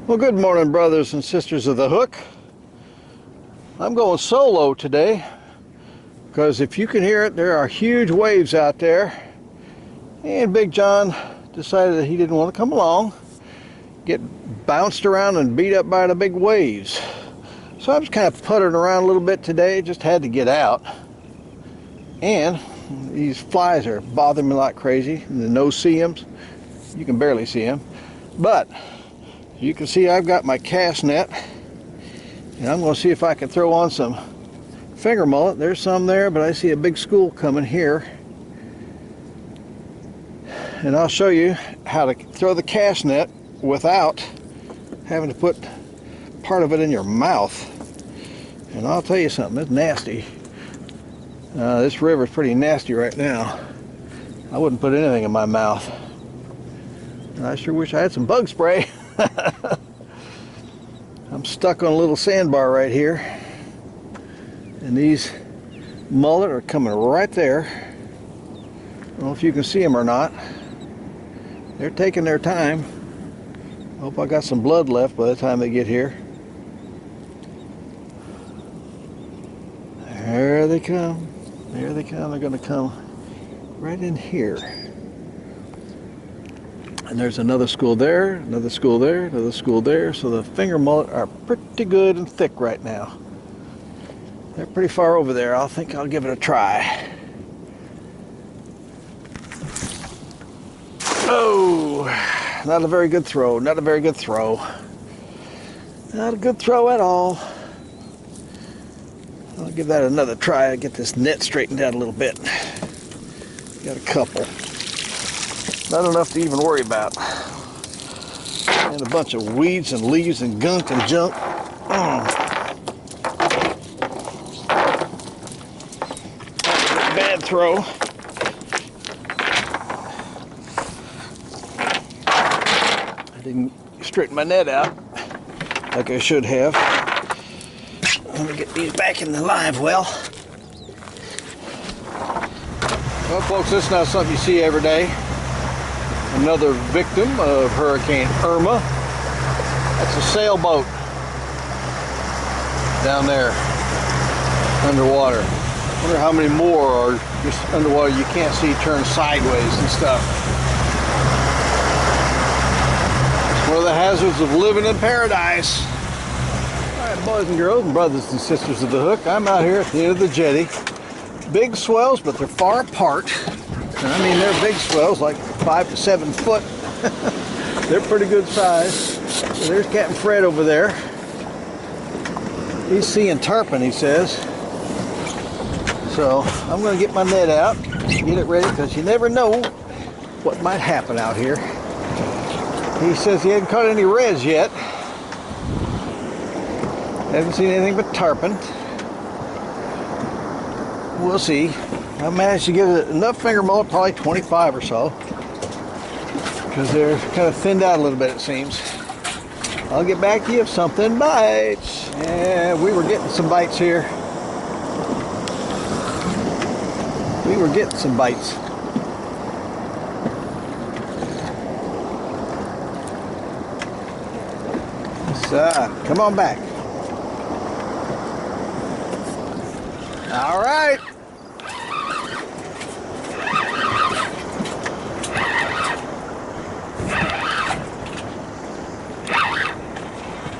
Well, good morning, brothers and sisters of the hook. I'm going solo today because if you can hear it, there are huge waves out there, and Big John decided that he didn't want to come along, get bounced around and beat up by the big waves. So I'm just kind of puttering around a little bit today, just had to get out. And these flies are bothering me like crazy, and the no-see-ums, you can barely see them. But you can see I've got my cast net, and I'm going to see if I can throw on some finger mullet. There's some there, but I see a big school coming here. And I'll show you how to throw the cast net without having to put part of it in your mouth. And I'll tell you something, it's nasty. This river's pretty nasty right now. I wouldn't put anything in my mouth. And I sure wish I had some bug spray. I'm stuck on a little sandbar right here, and these mullet are coming right there. I don't know if you can see them or not. They're taking their time. I hope I got some blood left by the time they get here. There they come. There they come. They're going to come right in here. And there's another school there, another school there, another school there. So the finger mullet are pretty good and thick right now. They're pretty far over there. I think I'll give it a try. Oh, not a very good throw. Not a very good throw. Not a good throw at all. I'll give that another try. I'll get this net straightened out a little bit. Got a couple. Not enough to even worry about. And a bunch of weeds and leaves and gunk and junk. Bad throw. I didn't straighten my net out like I should have. Let me get these back in the live well. Well, folks, this is not something you see every day. Another victim of Hurricane Irma. That's a sailboat down there underwater. I wonder how many more are just underwater you can't see, turn sideways and stuff. It's one of the hazards of living in paradise. All right, boys and girls and brothers and sisters of the hook, I'm out here at the end of the jetty. Big swells, but they're far apart. And I mean, they're big swells, like 5 to 7 foot. They're pretty good size. So there's Captain Fred over there. He's seeing tarpon, he says. So I'm going to get my net out, get it ready, because you never know what might happen out here. He says he hasn't caught any reds yet. Haven't seen anything but tarpon. We'll see. I managed to get enough finger mullet, probably 25 or so, because they're kind of thinned out a little bit, it seems. I'll get back to you if something bites. Yeah, we were getting some bites here. We were getting some bites. So, come on back. All right.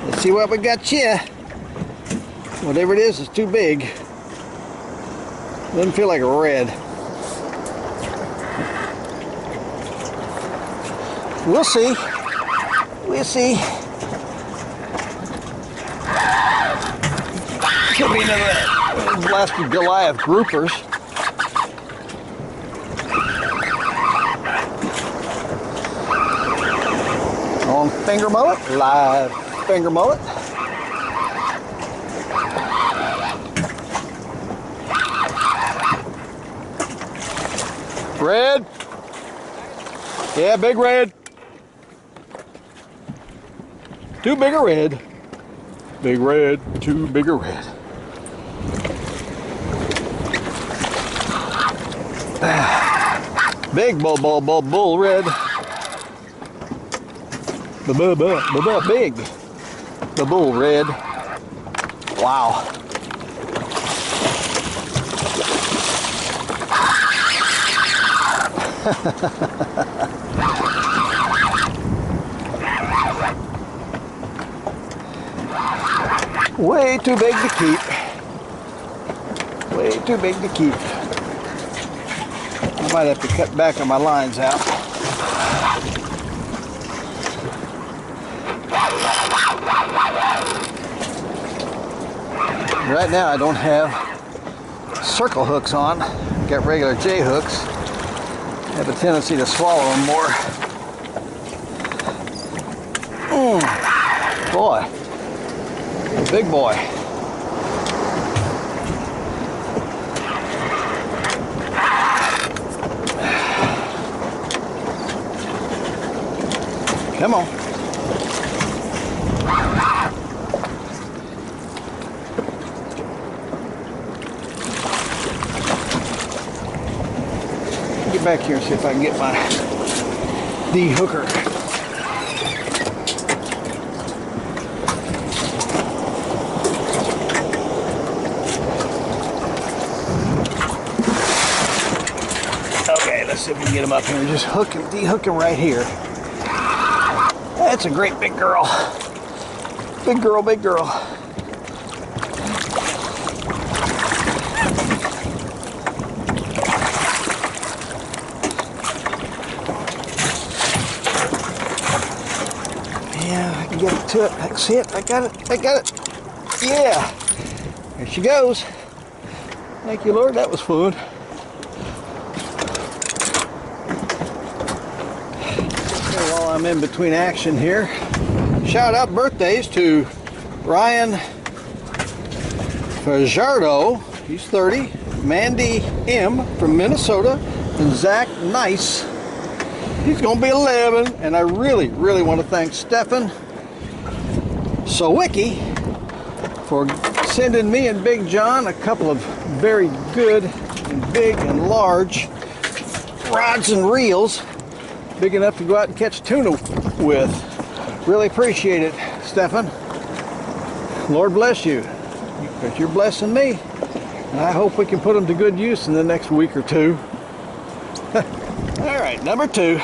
Let's see what we got here. Whatever it is, it's too big. Doesn't feel like a red. We'll see. We'll see. Could be another blasted Goliath groupers. On finger mullet, live finger mullet. Red. Yeah, big red. Too big a red. Big red, too big a red. Big bull red. Big. the bull red. Wow. Way too big to keep. Way too big to keep. I might have to cut back on my lines out. Right now I don't have circle hooks on. Got regular J hooks. I have a tendency to swallow them more. Boy, big boy. Come on. Get back here and see if I can get my de-hooker. Okay, let's see if we can get him up here and just hook him, de-hook him right here. That's a great big girl. Big girl, big girl. Yeah, I can get it to it. That's it. I got it. I got it. Yeah. There she goes. Thank you, Lord. That was fun. While I'm in between action here, shout out birthdays to Ryan Fajardo, he's 30, Mandy M from Minnesota, and Zach Nice, he's going to be 11, and I really want to thank Stefan Sawicki for sending me and Big John a couple of very good and big and large rods and reels. Big enough to go out and catch tuna with. Really appreciate it, Stefan. Lord bless you, because you're blessing me. And I hope we can put them to good use in the next week or two. All right, number 2.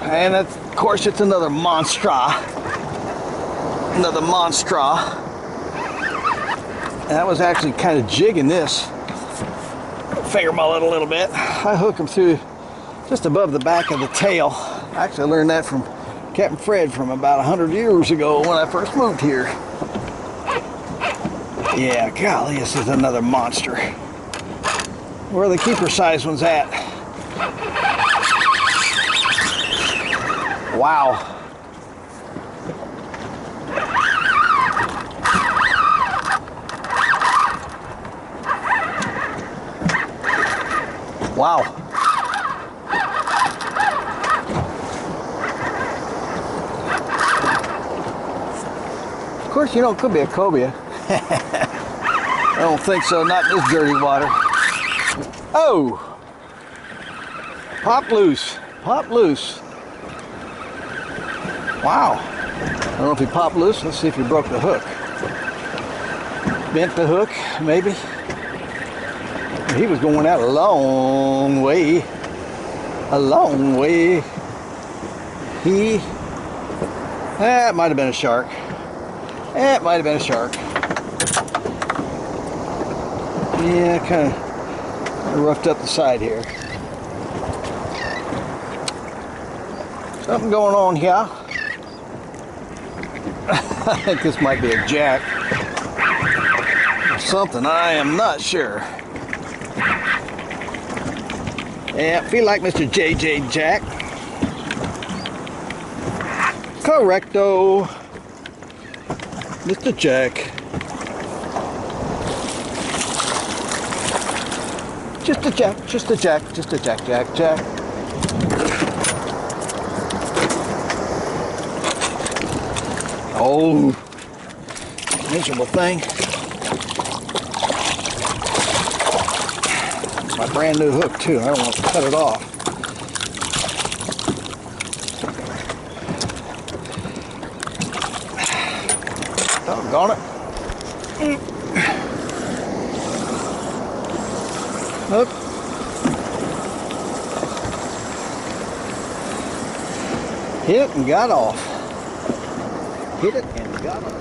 And of course, it's another monstra. Another monstra. And I was actually kind of jigging this finger mullet a little bit. I hook them through just above the back of the tail. I actually learned that from Captain Fred from about 100 years ago when I first moved here. Yeah, golly, this is another monster. Where are the keeper size ones at? Wow. Wow. Of course, you know, it could be a cobia. I don't think so, not in this dirty water. Oh! Pop loose. Pop loose. Wow. I don't know if he popped loose. Let's see if he broke the hook. Bent the hook, maybe. He was going out a long way. A long way. That might have been a shark. That might have been a shark. Yeah, kind of roughed up the side here. Something going on here. I think this might be a jack. Or something, I am not sure. Yeah, feel like Mr. JJ Jack. Correcto. Mr. Jack. Just a jack, just a jack, just a jack, jack, jack. Oh, miserable thing. My brand new hook too. I don't want to cut it off. Doggone it. Up. Hit it and got off. Hit it and got off.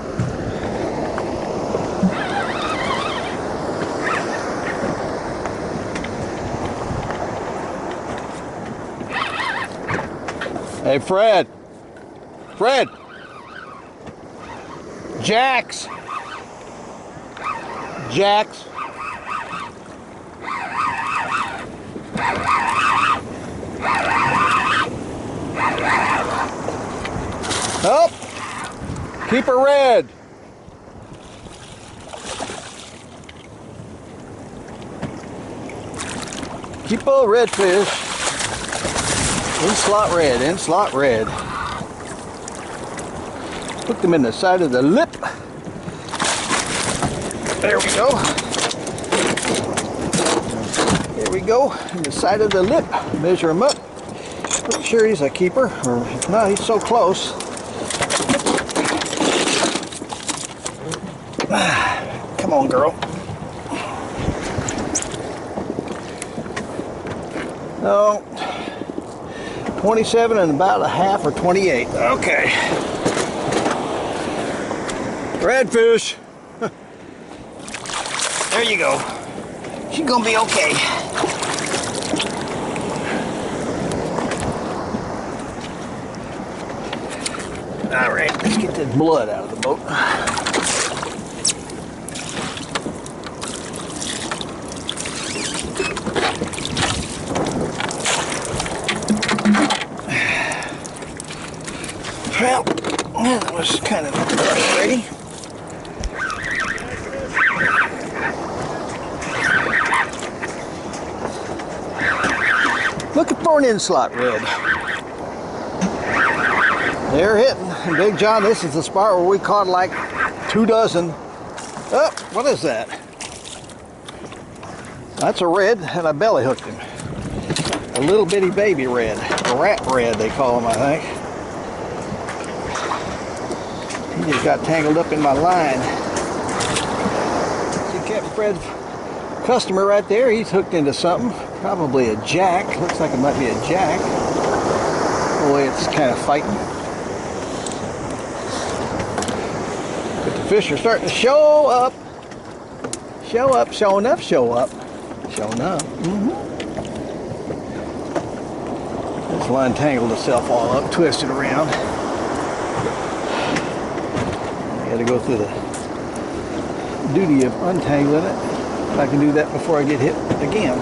Hey, Fred. Fred. Jax. Jax. Oh, keep her red. Keep a redfish. In slot red, in slot red. Put them in the side of the lip. There we go. There we go, in the side of the lip. Measure him up. Pretty sure he's a keeper, or if not, he's so close. Come on, girl. No. 27 and about a half, or 28. Okay. Redfish. There you go. She's gonna be okay. All right, let's get this blood out of the boat. Well, that was kind of frustrating. Looking for an in-slot red. They're hitting. And Big John, this is the spot where we caught like 2 dozen. Oh, what is that? That's a red, and I belly hooked him. A little bitty baby red. A rat red, they call them, I think. He just got tangled up in my line. See Captain Fred's customer right there. He's hooked into something. Probably a jack. Looks like it might be a jack. The way it's kind of fighting. But the fish are starting to show up. Show up, show enough, show up. Show enough. This line tangled itself all up, twisted around. Got to go through the duty of untangling it. If I can do that before I get hit again.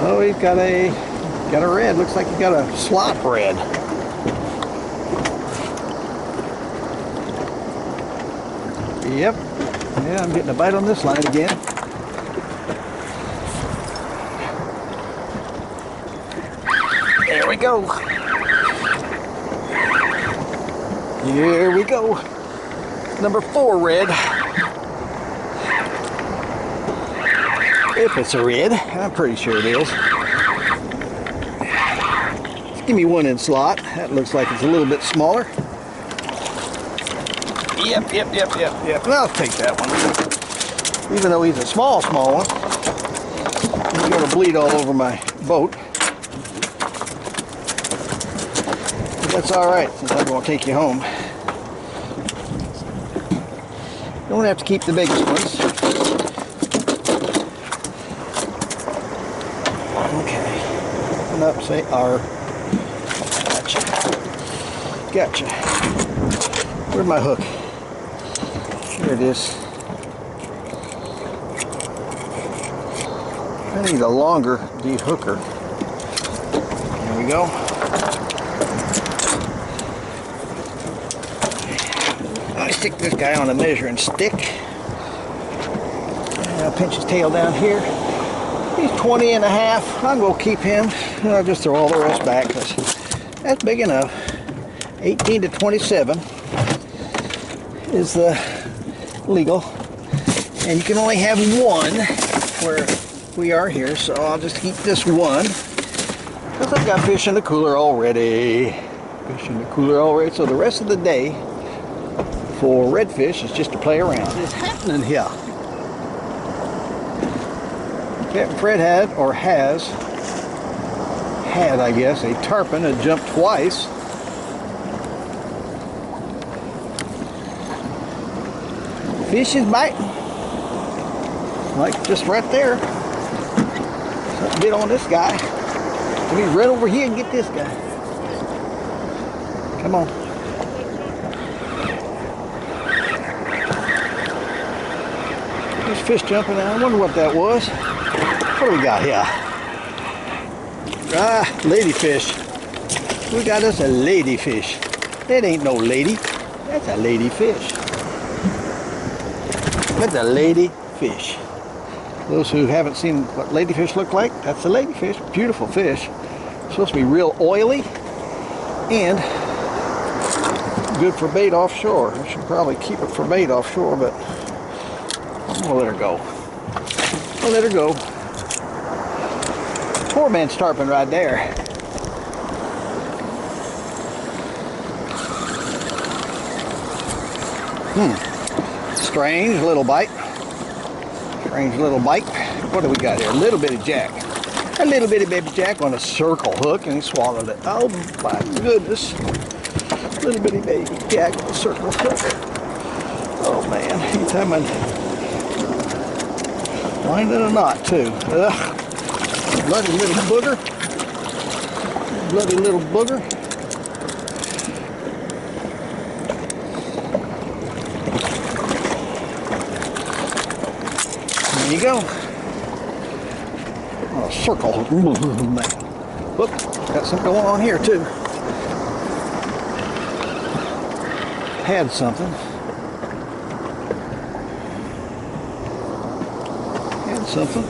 Oh, he's got a red. Looks like he got a slot red. Yep. Yeah, I'm getting a bite on this line again. There we go. Here we go. Number 4 red. If it's a red, I'm pretty sure it is. Just give me one in slot. That looks like it's a little bit smaller. Yep. I'll take that one. Even though he's a small one. He's going to bleed all over my boat. But that's alright, since I'm going to take you home. Don't have to keep the biggest ones. Okay. Open up, say R. Gotcha. Where'd my hook? Here it is. I need a longer de-hooker. There we go. I stick this guy on a measuring stick. And I'll pinch his tail down here. He's 20 and a half. I'm going to keep him. And I'll just throw all the rest back because that's big enough. 18 to 27 is the legal. And you can only have one where we are here. So I'll just keep this one. Because So I've got fish in the cooler already. Fish in the cooler already. So the rest of the day for redfish is just to play around. What's happening here? Captain Fred had, I guess, a tarpon that jumped twice. Fish is biting. Like just right there. So get on this guy. Let me run over here and get this guy. Come on. There's fish jumping out. I wonder what that was. What do we got here? Ah, ladyfish. We got us a ladyfish. That ain't no lady. That's a ladyfish. That's a ladyfish. Those who haven't seen what ladyfish look like, that's a ladyfish. Beautiful fish. Supposed to be real oily and good for bait offshore. I should probably keep it for bait offshore, but I'm gonna let her go. I'll let her go. Poor man's tarpon right there. Strange little bite. Strange little bite. What do we got here? A little bitty jack. A little bitty baby jack on a circle hook, and he swallowed it. Oh my goodness. Little bitty baby jack on a circle hook. Oh man, he's having winding a knot too. Ugh. Bloody little booger. Bloody little booger. There you go. Oh, circle hook. Look, got something going on here too. Had something. Had something.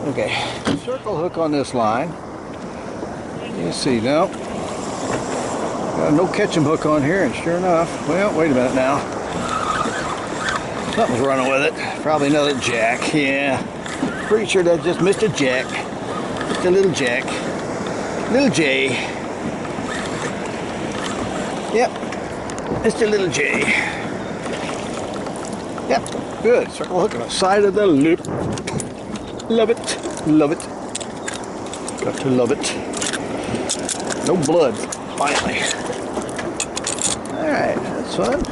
Okay. Circle hook on this line. Let's see now. Got no catch 'em hook on here, and sure enough, well, wait a minute now. Something's running with it. Probably another jack. Yeah. Pretty sure that's just Mr. Jack. Just a little jack. Little J. Yep. Just a little J. Yep. Good. Circle hook on the side of the loop. Love it. Love it. Got to love it. No blood. Finally. Alright. That's fun.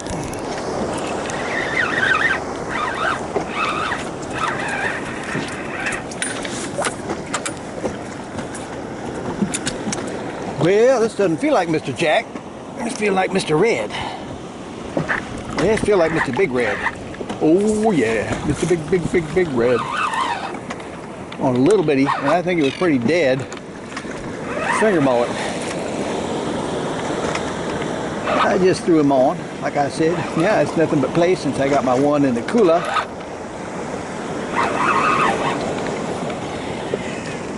Well, this doesn't feel like Mr. Jack. This feels like Mr. Red. This feels like Mr. Big Red. Oh yeah, Mr. Big Red. On a little bitty, and I think it was pretty dead, finger mullet. I just threw him on, like I said. Yeah, it's nothing but play since I got my one in the cooler.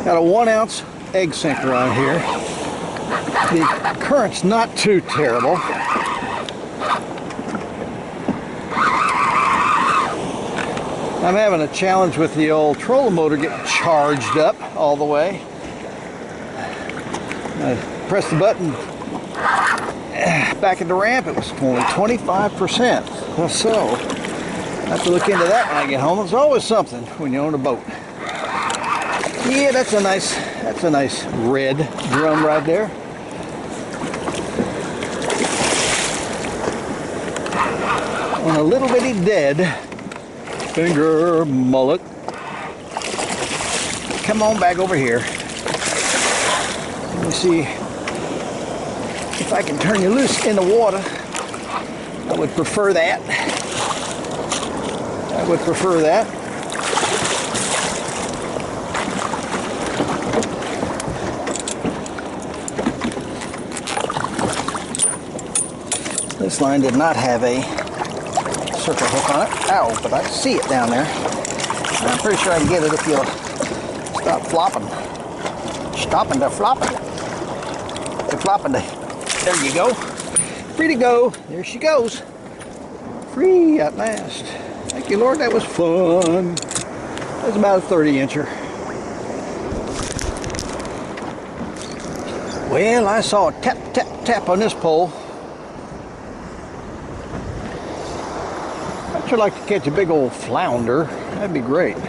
Got a 1 ounce egg sinker on here. The current's not too terrible. I'm having a challenge with the old trolling motor getting charged up all the way. I pressed the button back at the ramp, it was only 25%. So, I have to look into that when I get home. There's always something when you own a boat. Yeah, that's a nice red drum right there. On a little bitty dead finger mullet. Come on back over here. Let me see if I can turn you loose in the water. I would prefer that. I would prefer that. This line did not have a circle hook on it. Ow, but I see it down there. I'm pretty sure I can get it if you'll stop flopping. Stopping to flopping. To flopping to. There you go. Free to go. There she goes. Free at last. Thank you, Lord. That was fun. That was about a 30-incher. Well, I saw a tap, tap, tap on this pole. I'd sure like to catch a big old flounder. That'd be great. So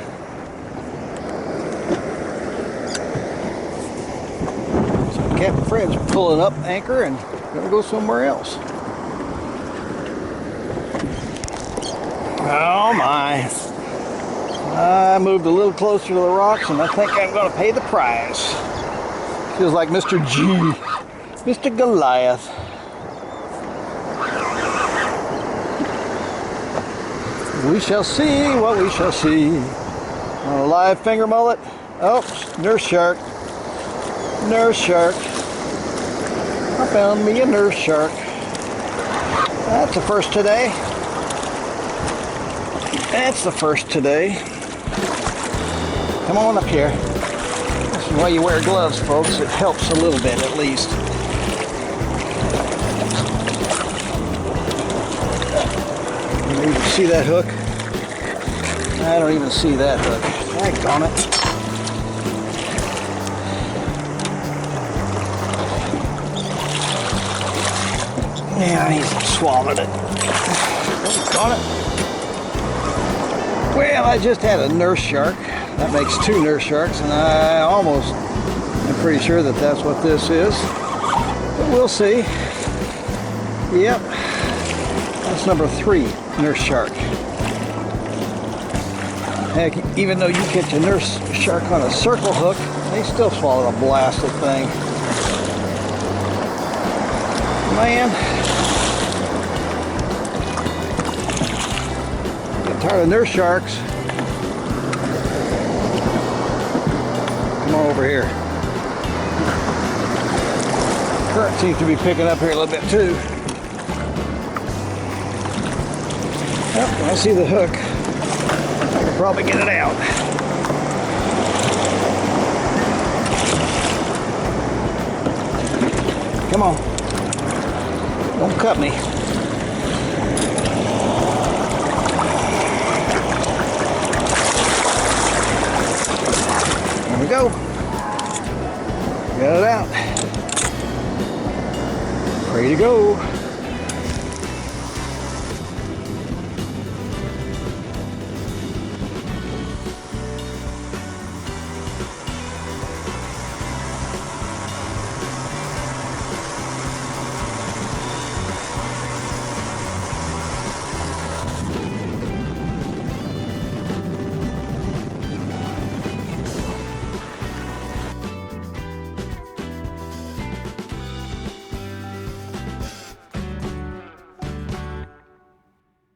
Captain Fred's pulling up anchor and gonna go somewhere else. Oh my. I moved a little closer to the rocks and I think I'm gonna pay the price. Feels like Mr. G, Mr. Goliath. We shall see what we shall see. On a live finger mullet. Oh, nurse shark. Nurse shark. I found me a nurse shark. That's the first today. That's the first today. Come on up here. This is why you wear gloves, folks. It helps a little bit, at least. You even see that hook? I don't even see that hook. Daggone it. Yeah, he's swallowed it. Daggone it. Well, I just had a nurse shark. That makes 2 nurse sharks, and I almost am pretty sure that that's what this is. But we'll see. Yep. That's number 3 nurse shark. Heck, even though you catch a nurse shark on a circle hook, they still swallow a blasted thing. Man. Get tired of nurse sharks. Come on over here. Current seems to be picking up here a little bit too. Yep, I see the hook. I can probably get it out. Come on. Don't cut me. There we go. Got it out. Ready to go.